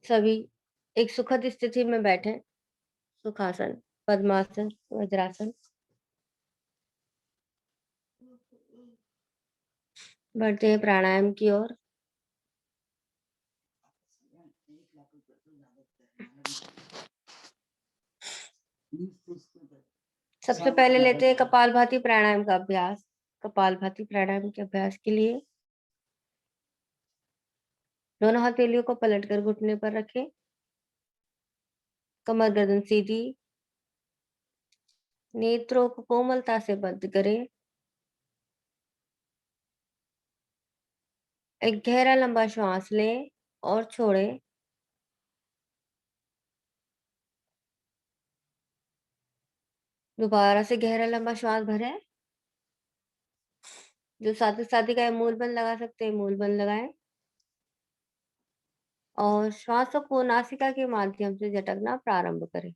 सभी एक सुखद स्थिति में बैठें, सुखासन, पद्मासन, वज्रासन। बढ़ते हैं प्राणायाम की ओर। सबसे पहले लेते हैं कपालभाति प्राणायाम का अभ्यास। कपालभाति प्राणायाम के अभ्यास के लिए दोनों हथेलियों को पलटकर घुटने पर रखें। कमर गर्दन सीधी, नेत्रों को कोमलता से बंद करें। एक गहरा लंबा श्वास लें और छोड़ें। दोबारा से गहरा लंबा श्वास भरें। जो साथी साथी का है मूल बंद लगा सकते हैं, मूल बंद लगाएं और श्वासों को नासिका के माध्यम से झटकना प्रारंभ करें।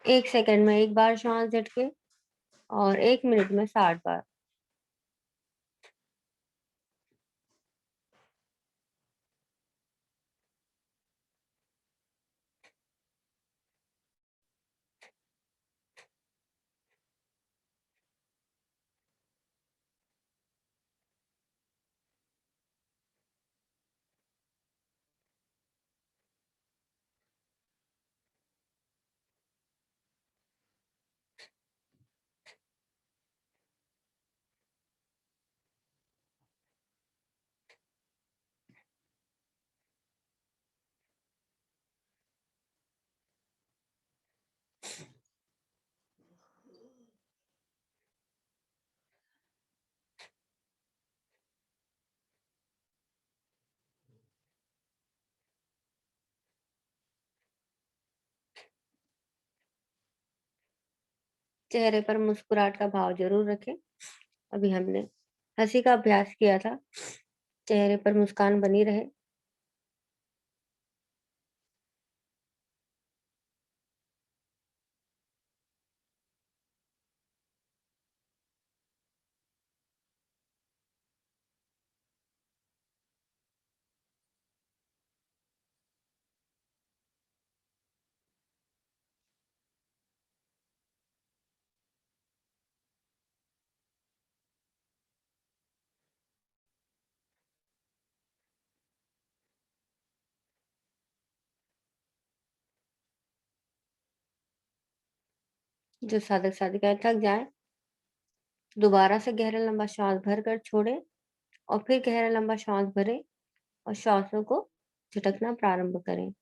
एक सेकंड में एक बार श्वास झटके और 1 मिनट में 60 बार। चेहरे पर मुस्कुराहट का भाव जरूर रखें। अभी हमने हंसी का अभ्यास किया था। चेहरे पर मुस्कान बनी रहे। जो साधक साधिकाएं थक जाएं, दोबारा से गहरा लंबा श्वास भरकर छोड़ें और फिर गहरा लंबा श्वास भरें और श्वासों को झटकना प्रारंभ करें।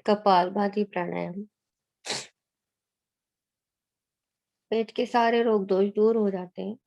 कपालभाति प्राणायाम पेट के सारे रोग दोष दूर हो जाते हैं।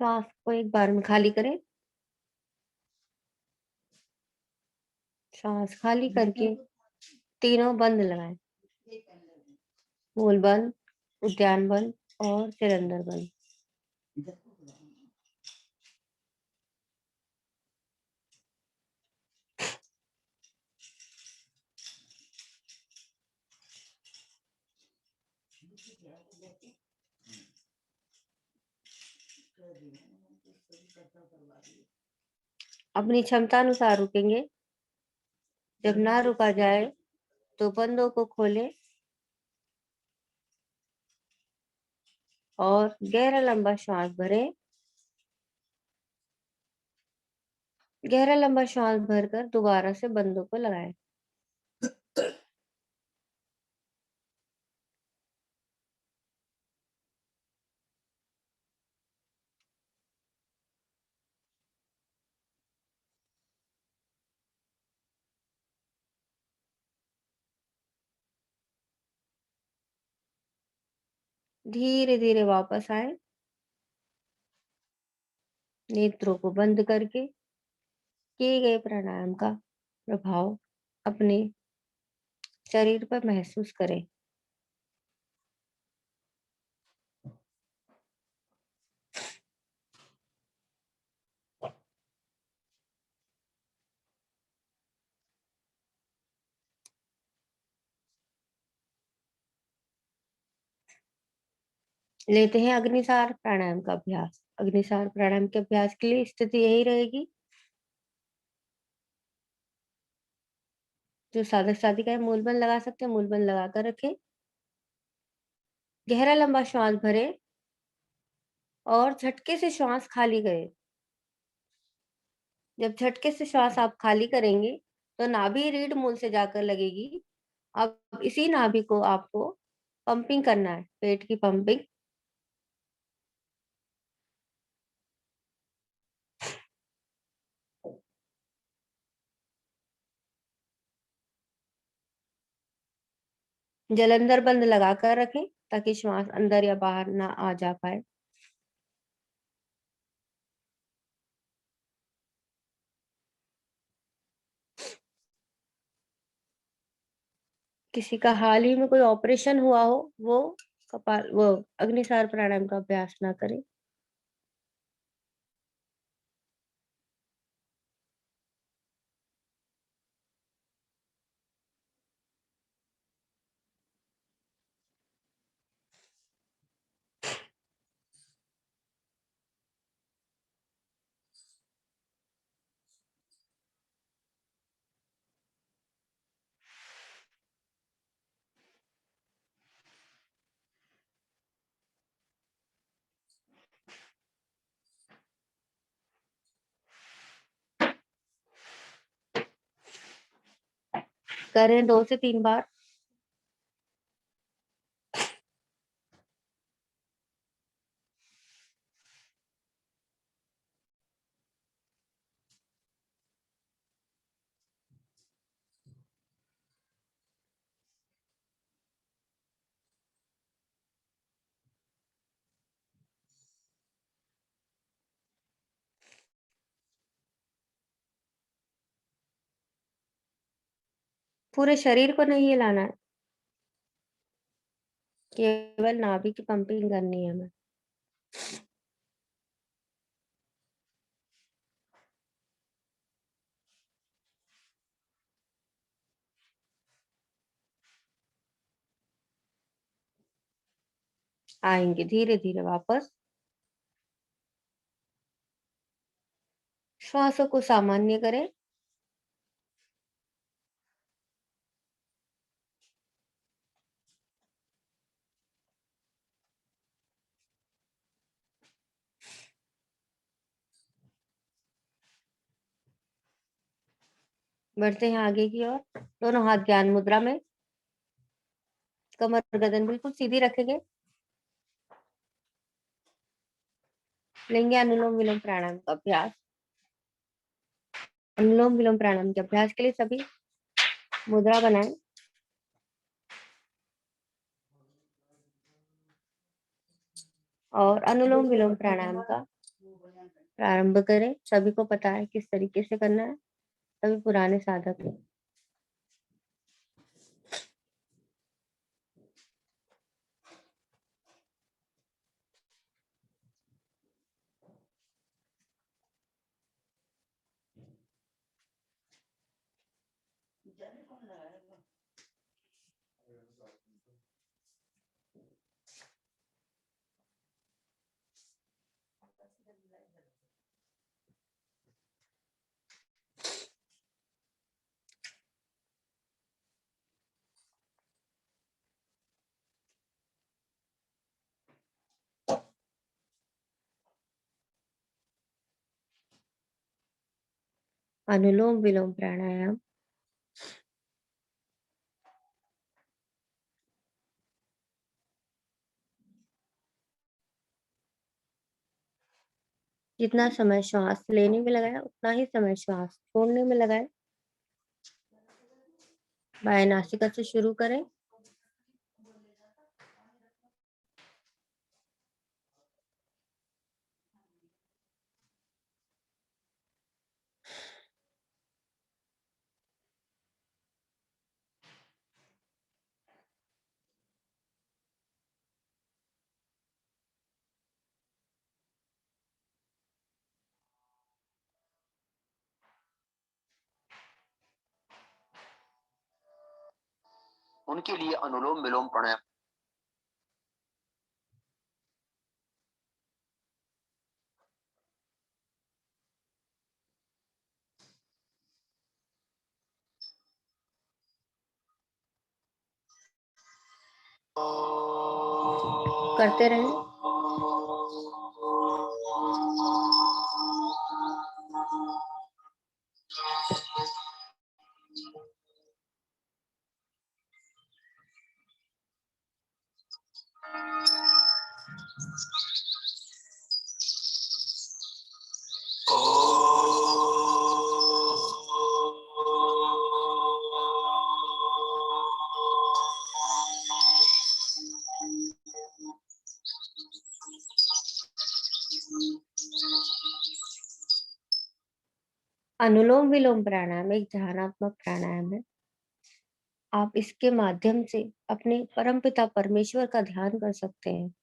श्वास को एक बार में खाली करें। श्वास खाली करके तीनों बंद लगाएं। मूल बंद, उद्यान बंद और सिरंदर बंद। अपनी क्षमता अनुसार रुकेंगे। जब ना रुका जाए तो बंदों को खोलें और गहरा लंबा श्वास भरें। गहरा लंबा श्वास भरकर दोबारा से बंदों को लगाएं। धीरे धीरे वापस आए, नेत्रों को बंद करके किए गए प्राणायाम का प्रभाव अपने शरीर पर महसूस करें। लेते हैं अग्निसार प्राणायाम का अभ्यास। अग्निसार प्राणायाम के अभ्यास के लिए स्थिति यही रहेगी जो साधक साधिका है। मूल बंद लगा सकते हैं, मूल बंद लगा कर रखें। गहरा लंबा श्वास भरे और झटके से श्वास खाली करे। जब झटके से श्वास आप खाली करेंगे तो नाभि रीढ़ मूल से जाकर लगेगी। अब इसी नाभि को आपको पंपिंग करना है, पेट की पंपिंग। जलंधर बंद लगाकर रखें ताकि श्वास अंदर या बाहर ना आ जा पाए। किसी का हाल ही में कोई ऑपरेशन हुआ हो वो कपाल वो अग्निसार प्राणायाम का अभ्यास ना करे। करें 2 से 3 बार। पूरे शरीर को नहीं हिलाना है, केवल नाभि की पंपिंग करनी है हमें। आएंगे धीरे-धीरे वापस। श्वासों को सामान्य करें। बढ़ते हैं आगे की ओर। दोनों हाथ ज्ञान मुद्रा में। कमर गर्दन बिल्कुल सीधी रखेंगे। लेंगे अनुलोम विलोम प्राणायाम का अभ्यास। अनुलोम विलोम प्राणायाम के अभ्यास के लिए सभी मुद्रा बनाएं और अनुलोम विलोम प्राणायाम का प्रारंभ करें। सभी को पता है किस तरीके से करना है, सभी पुराने साधक हैं। अनुलोम विलोम प्राणायाम जितना समय श्वास लेने में लगाए उतना ही समय श्वास छोड़ने में लगाए। बाएं नासिका से शुरू करें। उनके लिए अनुलोम विलोम प्राणायाम करते रहें। अनुलोम विलोम प्राणायाम एक ध्यानात्मक प्राणायाम है। आप इसके माध्यम से अपने परमपिता परमेश्वर का ध्यान कर सकते हैं।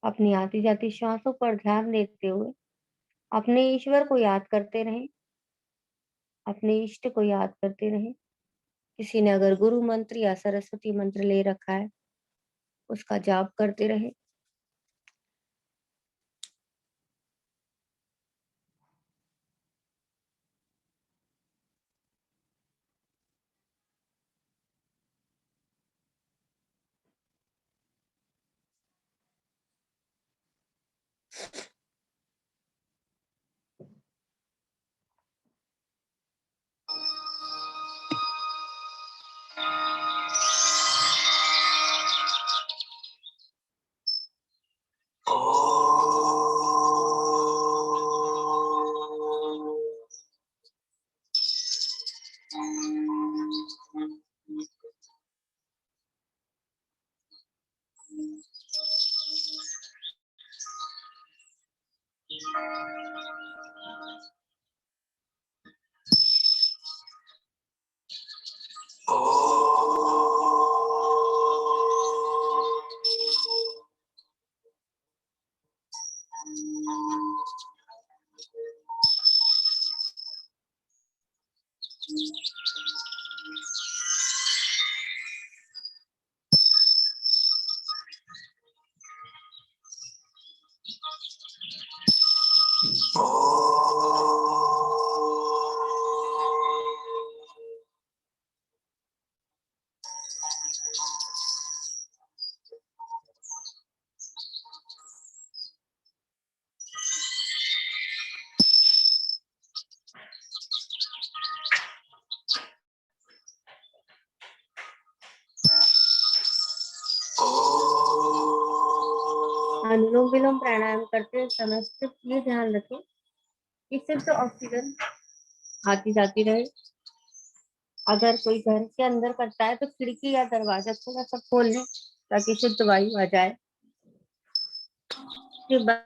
अपनी आती जाती श्वासों पर ध्यान देते हुए अपने ईश्वर को याद करते रहें। अपने इष्ट को याद करते रहें। किसी ने अगर गुरु मंत्र या सरस्वती मंत्र ले रखा है, उसका जाप करते रहें। अनुलोम विलोम प्राणायाम करते समय सिर्फ ये ध्यान रखें कि सिर्फ ऑक्सीजन आती जाती रहे। अगर कोई घर के अंदर करता है तो खिड़की या दरवाजा थोड़ा सा खोल लें ताकि शुद्ध वायु आ जाए। उसके बाद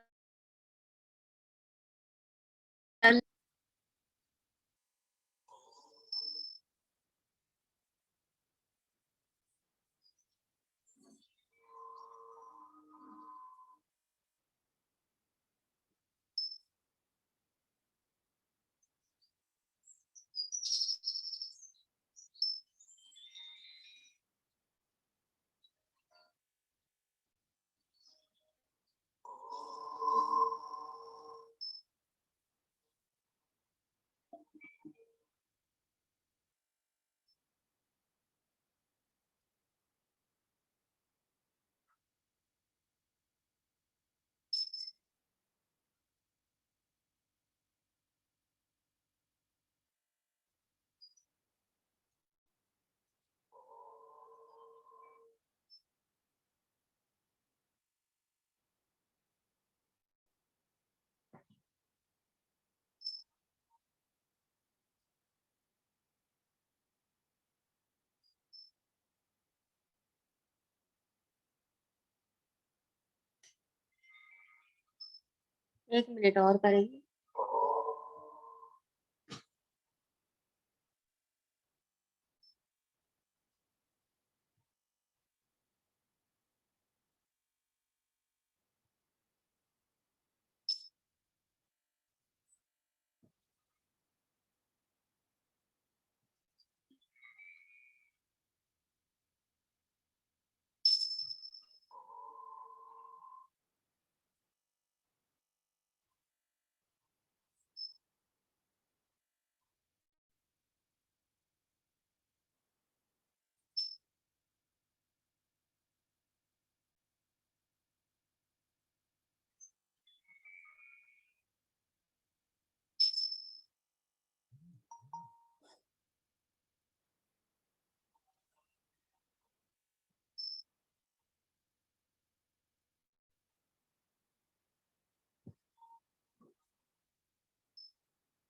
1 मिनट और करेंगे।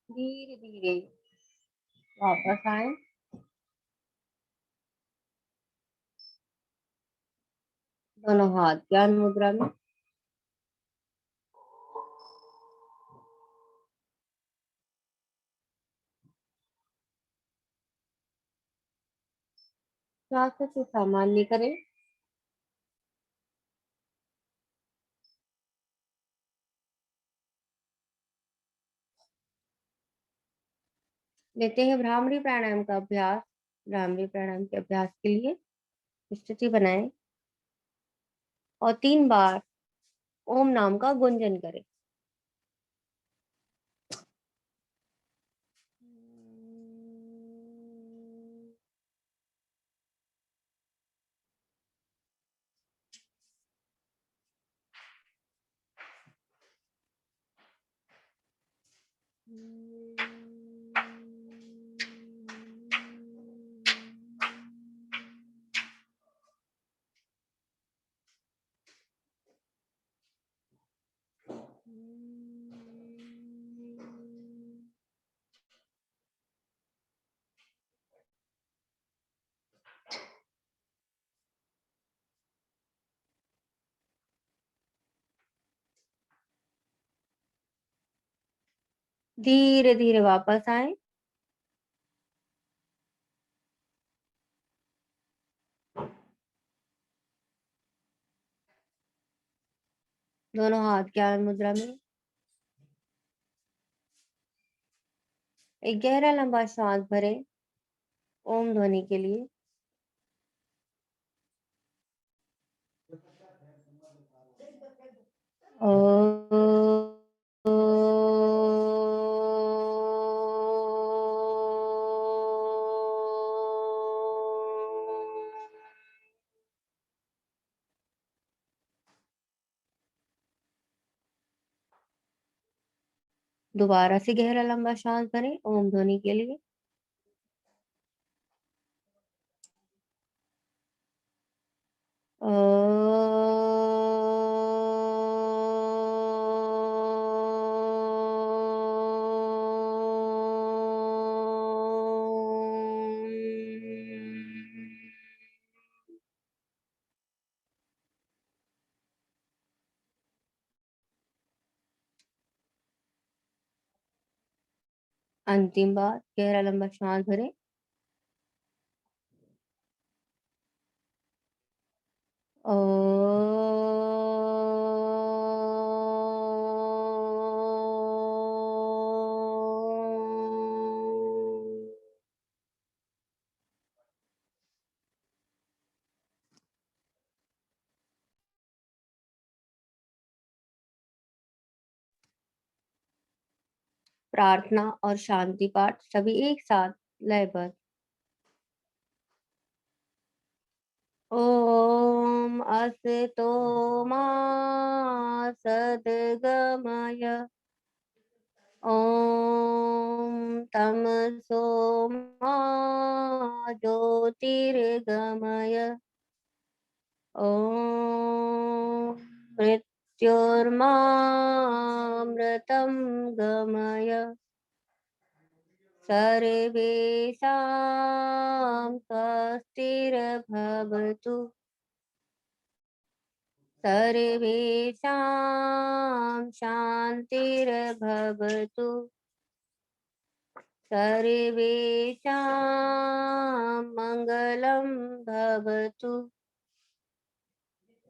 धीरे धीरे वापस आए। दोनों हाथ ज्ञान मुद्रा में। श्वास को सामान्य करें। लेते हैं भ्रामरी प्राणायाम का अभ्यास। भ्रामरी प्राणायाम के अभ्यास के लिए स्थिति बनाएं और 3 बार ओम नाम का गुंजन करें। धीरे धीरे वापस आए। दोनों हाथ ज्ञान मुद्रा में। एक गहरा लंबा श्वास भरे ओम ध्वनि के लिए। दोबारा से गहरा लंबा सांस भरें ओम ध्वनि के लिए। अंतिम बार गहरा लंबा श्वास भरें। प्रार्थना और शांति पाठ सभी एक साथ लयबद्ध। ओम असतो मा सद्गमय ओम तमसो मा ज्योतिर्गमय ओम मृत्योर्मामृतं गमय सर्वेषां स्वस्तिर्भवतु सर्वेषां शान्तिर्भवतु सर्वेषां मङ्गलं भवतु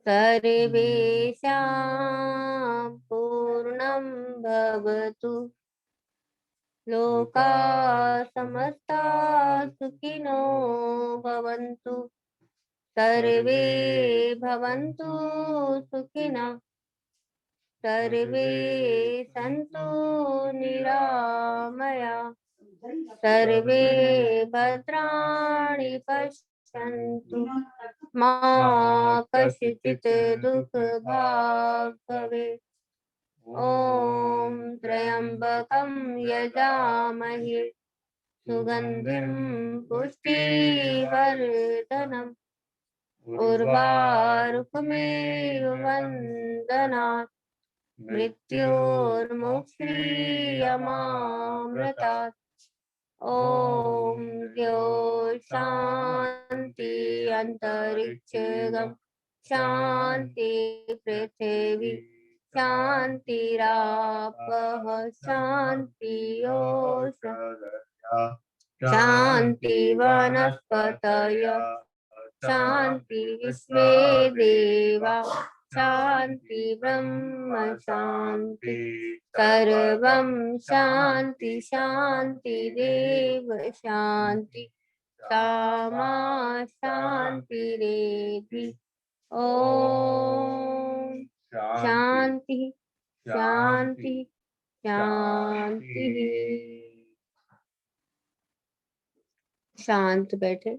सर्वेषां पूर्णं भवतु लोका समस्ता सुखिनो भवन्तु सर्वे भवन्तु सुखिनः सर्वे सन्तु निरामया सर्वे भद्राणि पश्यन्तु मा कश्चित् दुःखभाग् भवेत् ॐ त्र्यम्बकं यजामहे सुगन्धिं पुष्टिवर्धनम् उर्वारुकमेव वन्दनात् मृत्योर्मुक्षीयमामृतात् ॐ द्यो शान्ति अन्तरिक्षगं शान्ति पृथिवी शान्तिरापः शान्तिरोषधयः शान्ति वनस्पतयः शान्ति विश्वे देवा शान्ति ब्रह्म शान्ति सर्वं शान्ति शान्तिरेव शान्ति सामा शान्तिरेधि ॐ शान्ति शान्ति शान्ति। शांत बैठे,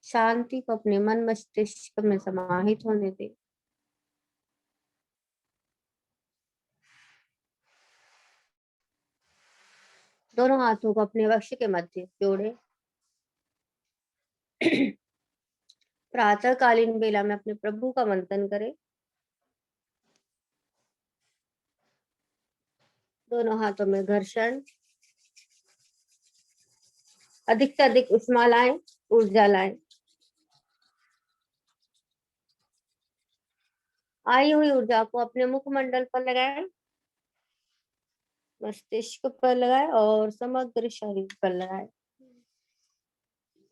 शांति को अपने मन मस्तिष्क में समाहित होने दे। दोनों हाथों को अपने वक्ष के मध्य जोड़े। प्रातःकालीन बेला में अपने प्रभु का मंथन करें। दोनों हाथों में घर्षण, अधिक से अधिक उष्मा लाएं, ऊर्जा लाएं। आई हुई ऊर्जा को अपने मुखमंडल पर लगाएं, मस्तिष्क पर लगाएं और समग्र शरीर पर लगाएं।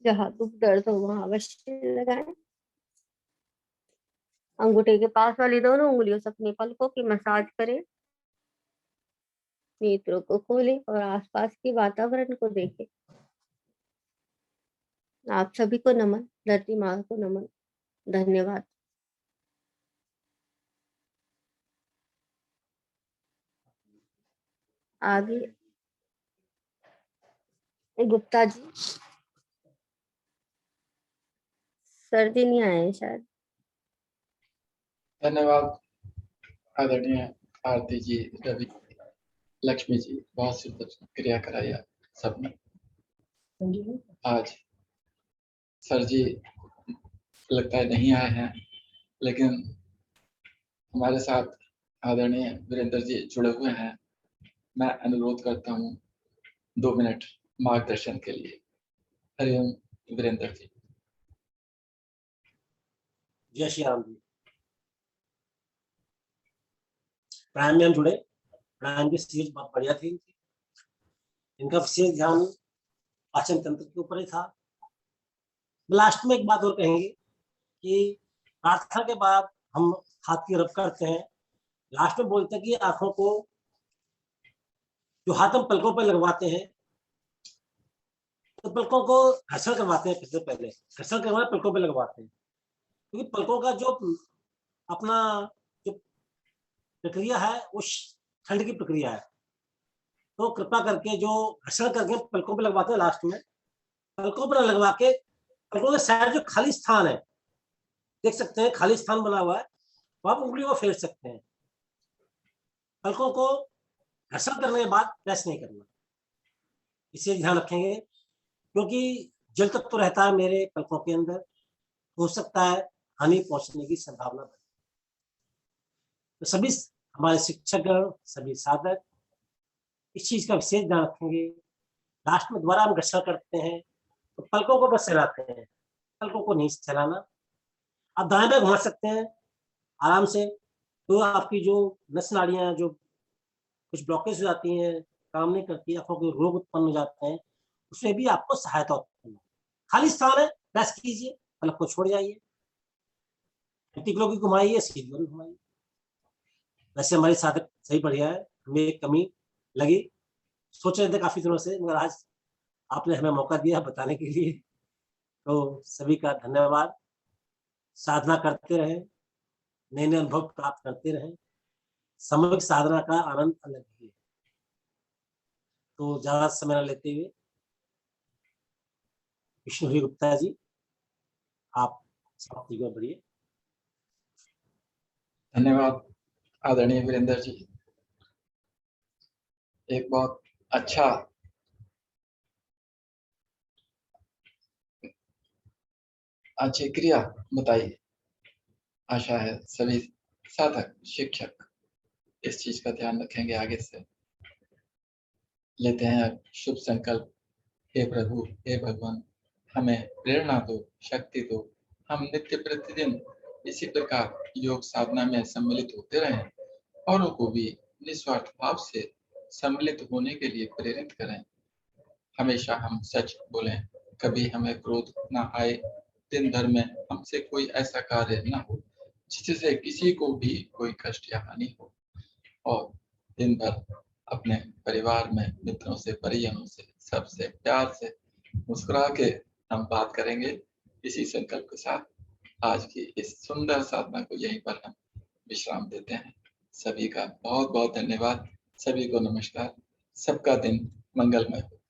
जहाँ दुख दर्द हो वहां अवश्य लगाएं। अंगूठे के पास वाली दोनों उंगलियों से अपनी पलकों की मसाज करें। नेत्रों को खोलें और आसपास के वातावरण को देखें। आप सभी को नमन, धरती माँ को नमन, धन्यवाद। आगे गुप्ता जी, सर्दी नहीं आए हैं शायद। धन्यवाद आदरणीय आरती जी, रवि, लक्ष्मी जी, बहुत सुंदर क्रिया कराया सबने। आज सर जी लगता है नहीं आए हैं, लेकिन हमारे साथ आदरणीय वीरेंद्र जी जुड़े हुए हैं। मैं अनुरोध करता हूँ 2 मिनट मार्गदर्शन के लिए। हरिओम वीरेंद्र जी। जय श्री राम जी। प्राणायाम में हम जुड़े। प्राणायाम की सीरीज बहुत बढ़िया थी। इनका विशेष ध्यान पाचन तंत्र के ऊपर ही था। लास्ट में एक बात और कहेंगे कि प्रार्थना के बाद हम हाथ की रब करते हैं, लास्ट में बोलते हैं कि आंखों को जो हाथ हम पलकों पर लगवाते हैं, तो पलकों को घर्षण करवाते हैं, सबसे पहले घर्षण करवाए पलकों पे लगवाते हैं, क्योंकि पलकों का जो अपना जो प्रक्रिया है वो ठंड की प्रक्रिया है। तो कृपा करके जो घर्षण करके पलकों पे लगवाते हैं, लास्ट में पलकों पर लगवा के पलकों के साइड जो खाली स्थान है, देख सकते हैं खाली स्थान बना हुआ है, वहां पर उंगलियों को फेर सकते हैं। पलकों को घर्षण करने के बाद प्रेस नहीं करना, इसे ध्यान रखेंगे, क्योंकि जल तत्व तो रहता है मेरे पलकों के अंदर, हो सकता है हानि पहुंचने की संभावना बढ़े। तो सभी हमारे शिक्षकगण, सभी साधक इस चीज का विशेष ध्यान रखेंगे। लास्ट में दोबारा हम घर्षण करते हैं तो पलकों को बस चलाते हैं, पलकों को नहीं चलाना। आप दाएं बाएं घुमा सकते हैं आराम से, तो आपकी जो नस नाड़ियां जो कुछ ब्लॉकेज हो जाती हैं, काम नहीं करती, आंखों के रोग उत्पन्न हो जाते हैं, उसमें भी आपको सहायता होती है। खाली स्थान है, प्रेस कीजिए, पलक को छोड़ जाइए, रेटिकुलो की घुमाइए, सीधी की घुमाइए। वैसे हमारी साधक सही बढ़िया है, हमें एक कमी लगी, सोच रहे थे काफी दिनों से, मगर आज आपने हमें मौका दिया बताने के लिए, तो सभी का धन्यवाद। साधना करते रहे, नए नए अनुभव प्राप्त करते रहे, सामूहिक साधना का आनंद अलग ही है। तो ज्यादा समय न लेते हुए विष्णु गुप्ता जी, आप समाप्ति को बढ़िए। धन्यवाद आदरणीय वीरेंद्र जी। एक बहुत अच्छा अच्छी क्रिया बताई। आशा है सभी साधक शिक्षक इस चीज का ध्यान रखेंगे आगे से। लेते हैं शुभ संकल्प। हे प्रभु, हे भगवान, हमें प्रेरणा दो, शक्ति दो, हम नित्य प्रतिदिन इसी प्रकार योग साधना में सम्मिलित होते रहें, औरों को भी निस्वार्थ भाव से सम्मिलित होने के लिए प्रेरित करें। हमेशा हम सच बोलें, कभी हमें क्रोध न आए, दिन भर में हमसे कोई ऐसा कार्य न हो जिससे किसी को भी कोई कष्ट या हानि हो, और दिन भर अपने परिवार में मित्रों से, परिजनों से, सबसे प्यार से मुस्कुरा के हम बात करेंगे। इसी संकल्प के साथ आज की इस सुंदर साधना को यहीं पर हम विश्राम देते हैं। सभी का बहुत बहुत धन्यवाद। सभी को नमस्कार। सबका दिन मंगलमय हो।